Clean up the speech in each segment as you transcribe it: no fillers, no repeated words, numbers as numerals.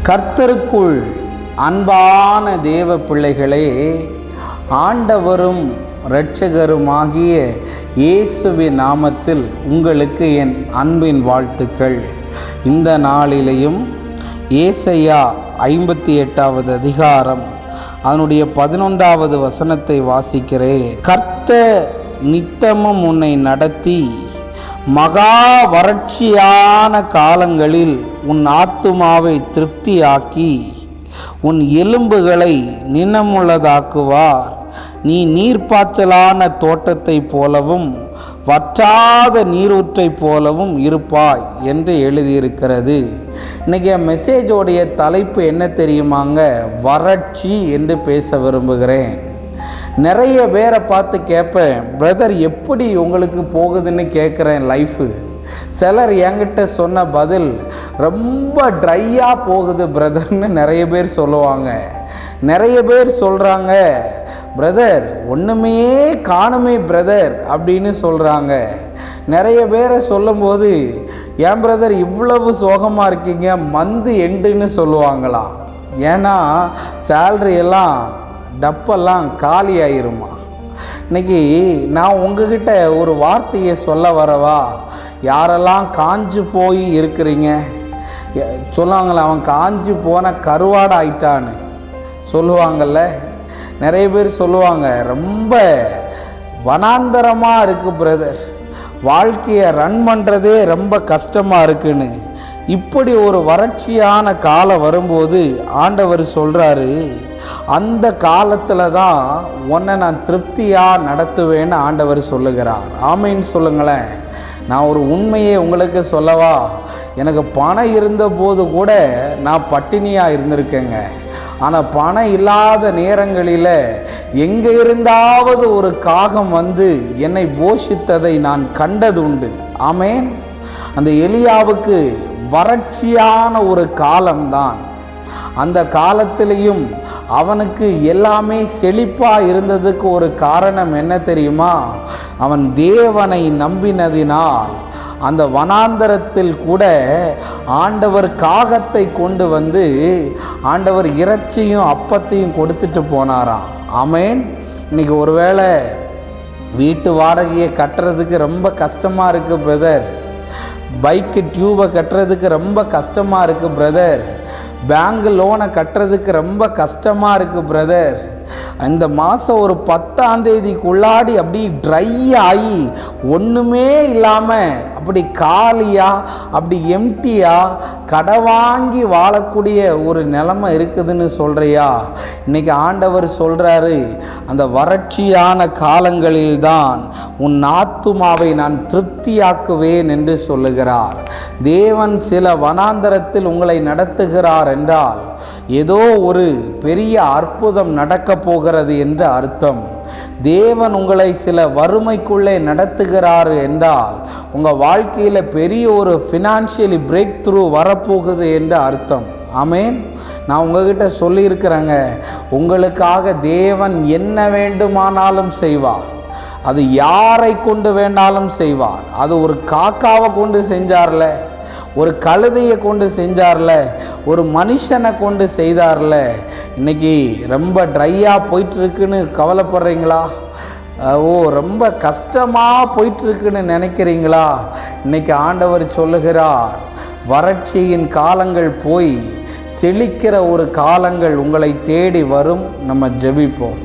கர்த்தருக்குள் அன்பான தேவ பிள்ளைகளே, ஆண்டவரும் இரட்சகருமாகிய இயேசுவின் நாமத்தில் உங்களுக்கு என் அன்பின் வாழ்த்துக்கள். இந்த நாளிலேயும் ஏசாயா 58வது அதிகாரம் அதனுடைய 11வது வசனத்தை வாசிக்கிறேன். கர்த்தர் நித்தமும் உன்னை நடத்தி மகா வறட்சியான காலங்களில் உன் ஆத்துமாவை திருப்தியாக்கி உன் எலும்புகளை நினமுள்ளதாக்குவார். நீ நீர்ப்பாய்ச்சலான தோட்டத்தை போலவும் வற்றாத நீரூற்றை போலவும் இருப்பாய் என்று எழுதியிருக்கிறது. இன்றைக்கி மெசேஜோடைய தலைப்பு என்ன தெரியுமாங்க? வறட்சி என்று பேச விரும்புகிறேன். நிறைய பேரை பார்த்து கேட்பேன், பிரதர் எப்படி உங்களுக்கு போகுதுன்னு கேட்குறேன் லைஃபு. சிலர் என்கிட்ட சொன்ன பதில், ரொம்ப ட்ரையாக போகுது பிரதர்னு நிறைய பேர் சொல்லுவாங்க. நிறைய பேர் சொல்கிறாங்க, பிரதர் ஒன்றுமே காணுமே பிரதர் அப்படின்னு சொல்கிறாங்க. நிறைய பேரை சொல்லும்போது, ஏன் பிரதர் இவ்வளவு சோகமாக இருக்கீங்க, மந்த் எண்டுன்னு சொல்லுவாங்களாம். ஏன்னா சேல்ரி எல்லாம் டப்பெல்லாம் காலி ஆயிருமா. இன்னைக்கு நான் உங்ககிட்ட ஒரு வார்த்தையை சொல்ல வரவா? யாரெல்லாம் காஞ்சு போய் இருக்கிறீங்க சொல்லுவாங்களே, அவன் காஞ்சு போன கருவாடு ஆயிட்டான்னு சொல்லுவாங்கள்ல. நிறைய பேர் சொல்லுவாங்க, ரொம்ப வனாந்தரமாக இருக்குது பிரதர், வாழ்க்கையை ரன் பண்ணுறதே ரொம்ப கஷ்டமாக இருக்குன்னு. இப்படி ஒரு வறட்சியான காலம் வரும்போது ஆண்டவர் சொல்கிறாரு, அந்த காலத்தில் தான் உன்னை நான் திருப்தியாக நடத்துவேன்னு ஆண்டவர் சொல்லுகிறார். ஆமைன்னு சொல்லுங்களேன். நான் ஒரு உண்மையை உங்களுக்கு சொல்லவா? எனக்கு பணம் இருந்தபோது கூட நான் பட்டினியாக இருந்திருக்கேங்க. ஆனால் பணம் இல்லாத நேரங்களில் எங்கே இருந்தாவது ஒரு காகம் வந்து என்னை போஷித்ததை நான் கண்டது உண்டு. ஆமேன். அந்த எலியாவுக்கு வறட்சியான ஒரு காலம்தான். அந்த காலத்திலையும் அவனுக்கு எல்லாமே செழிப்பாக இருந்ததுக்கு ஒரு காரணம் என்ன தெரியுமா? அவன் தேவனை நம்பினதினால் அந்த வனாந்தரத்தில் கூட ஆண்டவர் காகத்தை கொண்டு வந்து ஆண்டவர் இறைச்சியும் அப்பத்தையும் கொடுத்துட்டு போனாராம். ஆமேன். இன்னைக்கு ஒருவேளை வீட்டு வாடகையை கட்டுறதுக்கு ரொம்ப கஷ்டமாக இருக்குது பிரதர், பைக்கு டியூபை கட்டுறதுக்கு ரொம்ப கஷ்டமாக இருக்குது பிரதர், பேங்க் லோனை கட்டுறதுக்கு ரொம்ப கஷ்டமாக இருக்குது பிரதர், இந்த மாதம் ஒரு 10ஆம் தேதிக்குள்ளாடி அப்படி ட்ரை ஆகி ஒன்றுமே இல்லாமல் அப்படி காலியாக அப்படி எம்டியாக கடை வாங்கி வாழக்கூடிய ஒரு நிலைமை இருக்குதுன்னு சொல்கிறியா? இன்றைக்கி ஆண்டவர் சொல்கிறாரு, அந்த வறட்சியான காலங்களில்தான் உன் ஆத்துமாவை நான் திருப்தியாக்குவேன் என்று சொல்லுகிறார். தேவன் சில வனாந்தரத்தில் உங்களை நடத்துகிறார் என்றால் ஏதோ ஒரு பெரிய அற்புதம் நடக்க போகிறது என்று அர்த்தம். தேவன் உங்களை சில வறுமைக்குள்ளே நடத்துகிறார் என்றால் உங்கள் வாழ்க்கையில் பெரிய ஒரு ஃபினான்ஷியலி பிரேக் த்ரூ வரப்போகுது என்று அர்த்தம். ஆமேன். நான் உங்ககிட்ட சொல்லியிருக்கிறேங்க, உங்களுக்காக தேவன் என்ன வேண்டுமானாலும் செய்வார். அது யாரை கொண்டு வேண்டாலும் செய்வார். அது ஒரு காக்காவை கொண்டு செஞ்சார்ல, ஒரு கழுதையை கொண்டு செஞ்சார்ல, ஒரு மனுஷனை கொண்டு செய்தார்ல. இன்னைக்கு ரொம்ப ட்ரையாக போயிட்டுருக்குன்னு கவலைப்படுறீங்களா? ரொம்ப கஷ்டமாக போயிட்டுருக்குன்னு நினைக்கிறீங்களா? இன்னைக்கு ஆண்டவர் சொல்லுகிறார், வறட்சியின் காலங்கள் போய் செழிக்கிற ஒரு காலங்கள் உங்களை தேடி வரும். நம்ம ஜெபிப்போம்.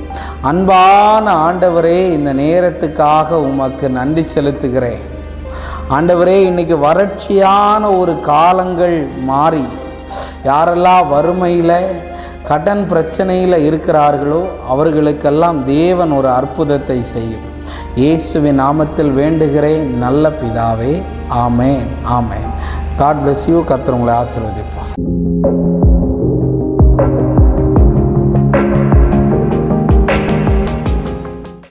அன்பான ஆண்டவரே, இந்த நேரத்துக்காக உமக்கு நன்றி செலுத்துகிறேன். ஆண்டவரே, இன்னைக்கு வறட்சியான ஒரு காலங்கள் மாறி யாரெல்லாம் வறுமையில் கடன் பிரச்சனையில் இருக்கிறார்களோ அவர்களுக்கெல்லாம் தேவன் ஒரு அற்புதத்தை செய்யும். இயேசுவின் நாமத்தில் வேண்டுகிறேன் நல்ல பிதாவே. ஆமேன். ஆமேன். God bless you. கர்த்தர் உங்களை ஆசீர்வதிப்பார்.